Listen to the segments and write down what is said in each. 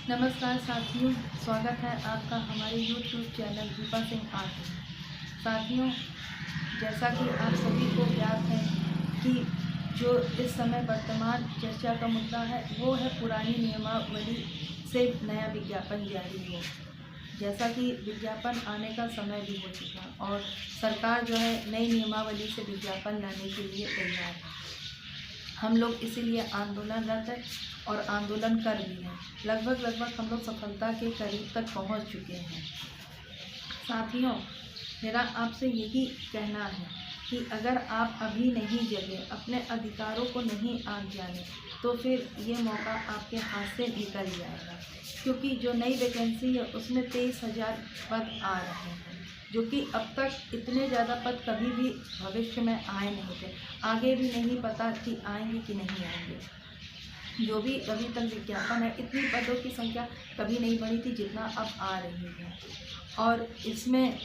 नमस्कार साथियों, स्वागत है आपका हमारे YouTube channel Deepa Singh art में। साथियों, जैसा कि आप सभी को ज्ञात है कि जो इस समय वर्तमान चर्चा का मुद्दा है वो है पुरानी नियमावली से नया विज्ञापन जारी हो। जैसा कि विज्ञापन आने का समय भी हो चुका और सरकार जो है नई नियमावली से विज्ञापन लाने के लिए तैयार है। हम लोग इसीलिए आंदोलनरत है और आंदोलन कर भी हैं। लगभग हम लोग सफलता के करीब तक पहुंच चुके हैं। साथियों, मेरा आपसे यही कहना है कि अगर आप अभी नहीं जगे, अपने अधिकारों को नहीं आग जाने, तो फिर ये मौका आपके हाथ से निकल जाएगा। क्योंकि जो नई वैकेंसी है उसमें 23,000 पद आ रहे हैं, जो कि अब तक इतने ज़्यादा पद कभी भी भविष्य में आए नहीं थे। आगे भी नहीं पता कि आएंगे कि नहीं आएंगे। जो भी अभी तक विज्ञापन है, इतनी पदों की संख्या कभी नहीं बढ़ी थी जितना अब आ रही है। और इसमें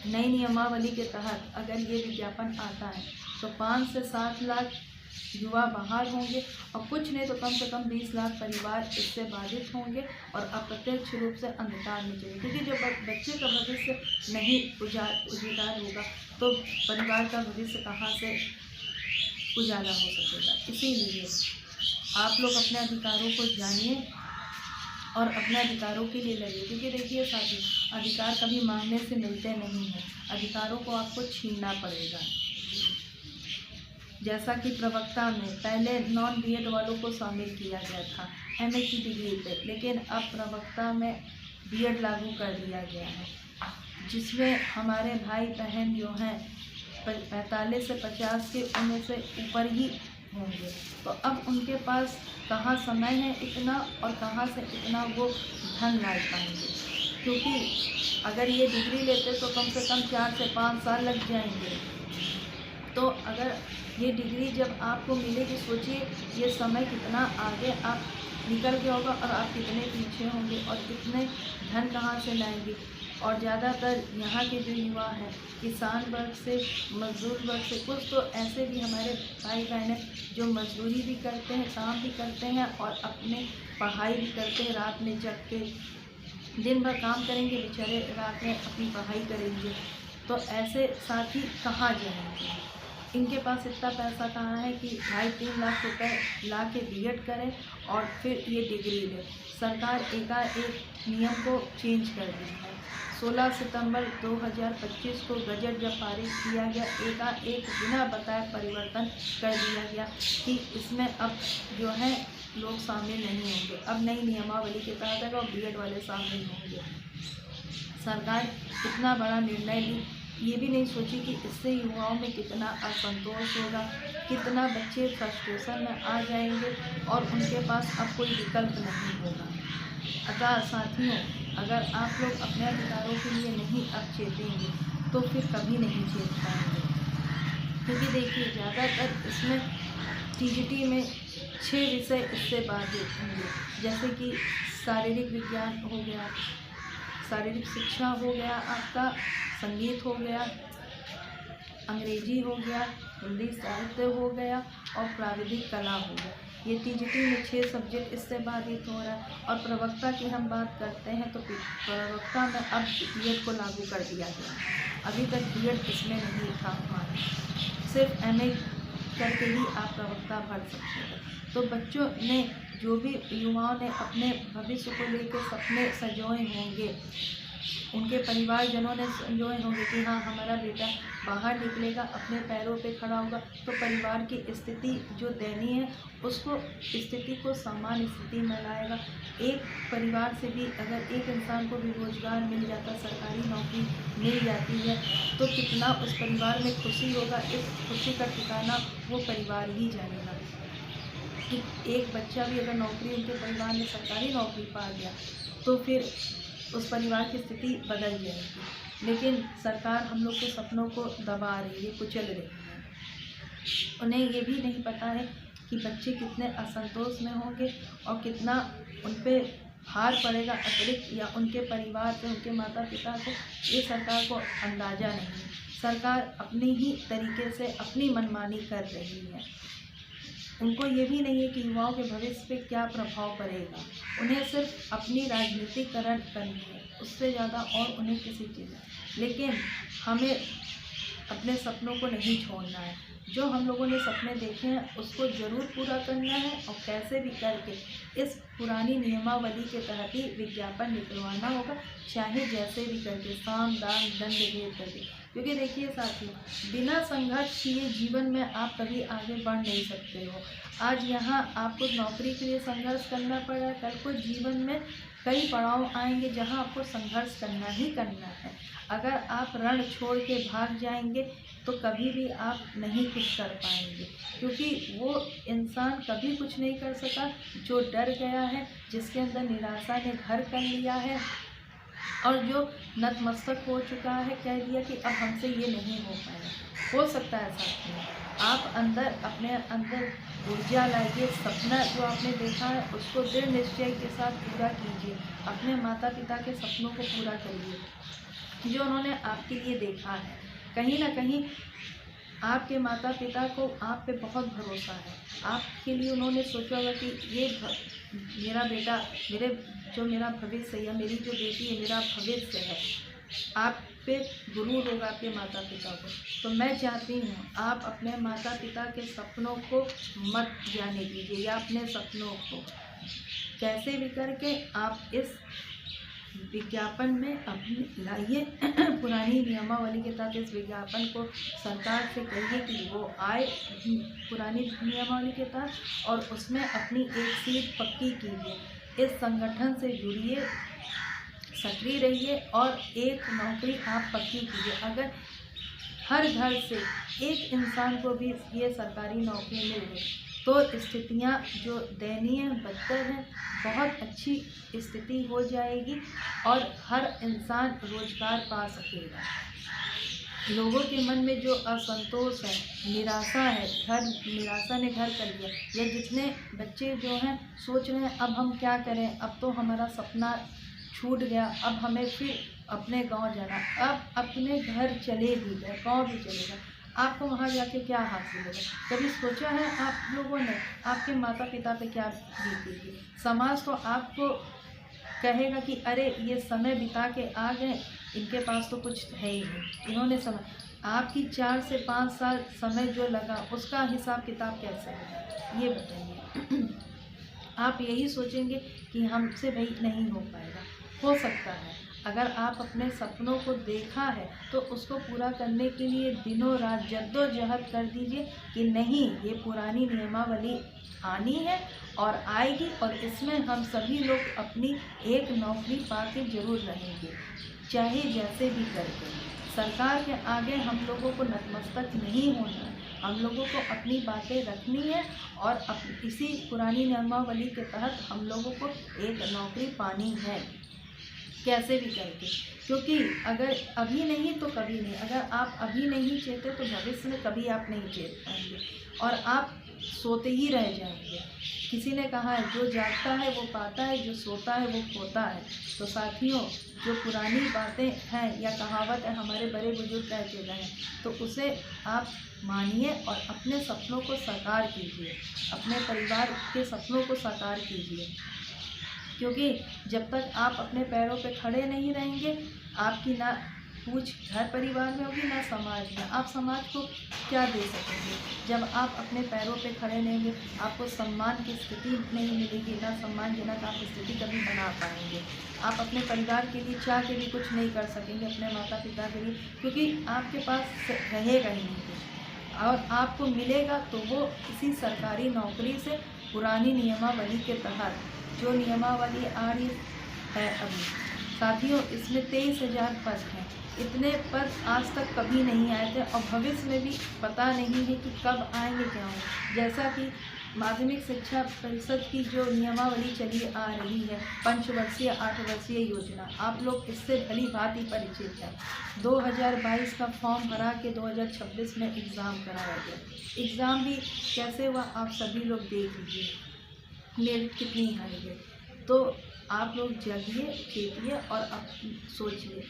नई नियमावली के तहत अगर ये विज्ञापन आता है तो 5 से 7 लाख युवा बाहर होंगे और कुछ नहीं तो कम से कम 20 लाख परिवार इससे बाधित होंगे और अप्रत्यक्ष रूप से अंधकार में चलेंगे। क्योंकि जब बच्चे का भविष्य नहीं उजागर होगा तो परिवार का भविष्य कहाँ से उजाला हो सकेगा। इसीलिए आप लोग अपने अधिकारों को जानिए और अपने अधिकारों के लिए लड़िए। क्योंकि देखिए साथी, अधिकार कभी मांगने से मिलते नहीं हैं, अधिकारों को आपको छीनना पड़ेगा। जैसा कि प्रवक्ता में पहले नॉन बीएड वालों को शामिल किया गया था एमए की डिग्री पे, लेकिन अब प्रवक्ता में बीएड लागू कर दिया गया है, जिसमें हमारे भाई बहन जो हैं 45 से 50 के उम्र से ऊपर ही होंगे। तो अब उनके पास कहाँ समय है इतना और कहाँ से इतना वो धन ला पाएंगे। क्योंकि अगर ये डिग्री लेते तो कम से कम 4 से 5 साल लग जाएंगे। तो अगर ये डिग्री जब आपको मिलेगी, सोचिए ये समय कितना आगे आप निकल गया होगा और आप कितने पीछे होंगे और कितने धन कहाँ से लाएंगे। और ज़्यादातर यहाँ के जो युवा हैं किसान वर्ग से, मजदूर वर्ग से, कुछ तो ऐसे भी हमारे भाई बहन हैं जो मजदूरी भी करते हैं, काम भी करते हैं और अपने पढ़ाई भी करते हैं। रात में जग के दिन भर काम करेंगे, बेचारे रात में अपनी पढ़ाई करेंगे। तो ऐसे साथी कहाँ जाएंगे? इनके पास इतना पैसा कहाँ है कि 2.5-3 लाख रुपए ला के बीएड करें और फिर ये डिग्री लें। सरकार एकाएक नियम को चेंज कर दी है। 16 सितंबर 2025 को गजट जब पारित किया गया, एकाएक बिना बताए परिवर्तन कर दिया गया कि इसमें अब जो है लोग शामिल नहीं होंगे। अब नई नियमावली के तहत है और बीएड वाले शामिल होंगे। सरकार इतना बड़ा निर्णय ली, ये भी नहीं सोची कि इससे युवाओं में कितना असंतोष होगा, कितना बच्चे फ्रस्ट्रेशन में आ जाएंगे और उनके पास अब कोई विकल्प नहीं होगा। अतः साथियों, अगर आप लोग अपने अधिकारों के लिए नहीं अब चेतेंगे तो फिर कभी नहीं चेत पाएंगे। क्योंकि देखिए, ज़्यादातर इसमें टीजीटी में 6 विषय इससे बाधित होंगे, जैसे कि शारीरिक विज्ञान हो गया, शारीरिक शिक्षा हो गया, आपका संगीत हो गया, अंग्रेजी हो गया, हिंदी साहित्य हो गया और प्राविधिक कला हो गया। ये टीजीटी में 6 सब्जेक्ट इससे बाधित हो रहा है। और प्रवक्ता की हम बात करते हैं तो प्रवक्ता में अब बीएड को लागू कर दिया गया। अभी तक बीएड इसमें नहीं था, सिर्फ एमए करके ही आप प्रवक्ता भर सकते हैं। तो बच्चों ने, जो भी युवाओं ने अपने भविष्य को लेकर सपने सजोए होंगे, उनके परिवारजनों ने संजोए होंगे कि हाँ हमारा बेटा बाहर निकलेगा, अपने पैरों पे खड़ा होगा, तो परिवार की स्थिति जो दयनीय है उसको स्थिति को सामान्य स्थिति में लाएगा। एक परिवार से भी अगर एक इंसान को भी रोजगार मिल जाता, सरकारी नौकरी मिल जाती है, तो कितना उस परिवार में खुशी होगा। इस खुशी का ठिकाना वो परिवार ही जानेगा। कि एक बच्चा भी अगर नौकरी, उनके परिवार में सरकारी नौकरी पा गया तो फिर उस परिवार की स्थिति बदल जाएगी। लेकिन सरकार हम लोग के सपनों को दबा रही है, कुचल रही है। उन्हें ये भी नहीं पता है कि बच्चे कितने असंतोष में होंगे और कितना उन पर भार पड़ेगा अतिरिक्त, या उनके परिवार पे, उनके माता पिता को, ये सरकार को अंदाज़ा नहीं। सरकार अपनी ही तरीके से अपनी मनमानी कर रही है। उनको ये भी नहीं है कि युवाओं के भविष्य पे क्या प्रभाव पड़ेगा। उन्हें सिर्फ अपनी राजनीतिकरण करनी है, उससे ज़्यादा और उन्हें किसी चीज़। लेकिन हमें अपने सपनों को नहीं छोड़ना है। जो हम लोगों ने सपने देखे हैं उसको ज़रूर पूरा करना है, और कैसे भी करके इस पुरानी नियमावली के तहत ही विज्ञापन निकलवाना होगा, चाहे जैसे भी करके, साम दाम दंड भेद करके। क्योंकि देखिए साथियों, बिना संघर्ष किए जीवन में आप कभी आगे बढ़ नहीं सकते हो। आज यहाँ आपको नौकरी के लिए संघर्ष करना पड़ रहा है, कल को जीवन में कई पड़ाव आएंगे जहाँ आपको संघर्ष करना ही करना है। अगर आप रण छोड़ के भाग जाएंगे तो कभी भी आप नहीं कुछ कर पाएंगे, क्योंकि वो इंसान कभी कुछ नहीं कर सका जो डर गया है, जिसके अंदर निराशा ने घर कर लिया है, और जो नतमस्तक हो चुका है, कह दिया कि अब हमसे ये नहीं हो पाएगा। हो सकता है साथियों, आप अपने अंदर ऊर्जा लाइए, सपना जो आपने देखा है उसको दृढ़ निश्चय के साथ पूरा कीजिए। अपने माता पिता के सपनों को पूरा करिए जो उन्होंने आपके लिए देखा है। कहीं ना कहीं आपके माता पिता को आप पे बहुत भरोसा है। आपके लिए उन्होंने सोचा होगा कि ये मेरा बेटा, मेरा भविष्य है, या मेरी जो बेटी है मेरा भविष्य है। आप पे गुरूर होगा आपके माता पिता को। तो मैं चाहती हूँ आप अपने माता पिता के सपनों को मत जाने दीजिए, या अपने सपनों को कैसे भी करके आप इस विज्ञापन में अपनी लाइए। पुरानी नियमावली के तहत इस विज्ञापन को सरकार से कहिए कि वो आए पुरानी नियमावली के तहत, और उसमें अपनी एक सीट पक्की कीजिए। इस संगठन से जुड़िए, सक्रिय रहिए, और एक नौकरी आप पक्की कीजिए। अगर हर घर से एक इंसान को भी ये सरकारी नौकरी मिल गई तो स्थितियाँ जो दयनीय बदतर हैं, बहुत अच्छी स्थिति हो जाएगी, और हर इंसान रोजगार पा सकेगा। लोगों के मन में जो असंतोष है, निराशा है, निराशा ने घर कर लिया, या जितने बच्चे जो हैं सोच रहे हैं अब हम क्या करें, अब तो हमारा सपना छूट गया, अब हमें फिर अपने गांव जाना, अब अपने घर चले भी गए, गाँव भी चले गए, आपको वहाँ जाके क्या हासिल होगा। कभी सोचा है आप लोगों ने आपके माता पिता पे क्या बीतेगी। समाज तो आपको कहेगा कि अरे ये समय बिता के आ गए, इनके पास तो कुछ है ही नहीं, इन्होंने समय, आपकी 4 से 5 साल समय जो लगा उसका हिसाब किताब कैसे होगा ये बताइए। आप यही सोचेंगे कि हमसे भाई नहीं हो पाएगा। हो सकता है, अगर आप अपने सपनों को देखा है तो उसको पूरा करने के लिए दिनों रात जद्दोजहद कर दीजिए कि नहीं, ये पुरानी नियमावली आनी है और आएगी, और इसमें हम सभी लोग अपनी एक नौकरी पा के जरूर रहेंगे, चाहे जैसे भी करके। सरकार के आगे हम लोगों को नतमस्तक नहीं होना है, हम लोगों को अपनी बातें रखनी है, और इसी पुरानी नियमावली के तहत हम लोगों को एक नौकरी पानी है, कैसे भी करके। क्योंकि अगर अभी नहीं तो कभी नहीं, अगर आप अभी नहीं चेते तो भविष्य में कभी आप नहीं चेत पाएंगे, और आप सोते ही रह जाएंगे। किसी ने कहा है जो जागता है वो पाता है, जो सोता है वो खोता है। तो साथियों, जो पुरानी बातें हैं या कहावत है हमारे बड़े बुजुर्ग कह के गए हैं, तो उसे आप मानिए और अपने सपनों को साकार कीजिए, अपने परिवार के सपनों को साकार कीजिए। क्योंकि जब तक आप अपने पैरों पे खड़े नहीं रहेंगे, आपकी ना पूछ घर परिवार में होगी ना समाज में। आप समाज को क्या दे सकेंगे जब आप अपने पैरों पे खड़े रहेंगे? आपको सम्मान की स्थिति नहीं मिलेगी, ना सम्मानजनक आप स्थिति कभी बना पाएंगे। आप अपने परिवार के लिए चाह के भी कुछ नहीं कर सकेंगे, अपने माता पिता के लिए, क्योंकि आपके पास रहेगा ही नहीं कुछ, और आपको मिलेगा तो वो इसी सरकारी नौकरी से पुरानी नियमावली के तहत जो नियमावली आ रही है अभी। साथियों, इसमें 23,000 पद हैं। इतने पद आज तक कभी नहीं आए थे, और भविष्य में भी पता नहीं है कि कब आएंगे क्या होंगे। जैसा कि माध्यमिक शिक्षा परिषद की जो नियमावली चली आ रही है, 5 वर्षीय 8 वर्षीय योजना, आप लोग इससे भली भांति परिचित हैं। 2022 का फॉर्म भरा के 2026 में एग्ज़ाम कराया गया। एग्ज़ाम भी कैसे हुआ आप सभी लोग देख लीजिए, मेरिट कितनी हाई है। तो आप लोग जगिए, चेतिए और अब सोचिए।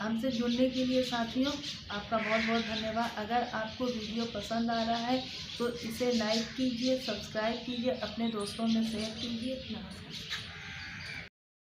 हमसे जुड़ने के लिए साथियों आपका बहुत बहुत धन्यवाद। अगर आपको वीडियो पसंद आ रहा है तो इसे लाइक कीजिए, सब्सक्राइब कीजिए, अपने दोस्तों में शेयर कीजिए। नमस्कार।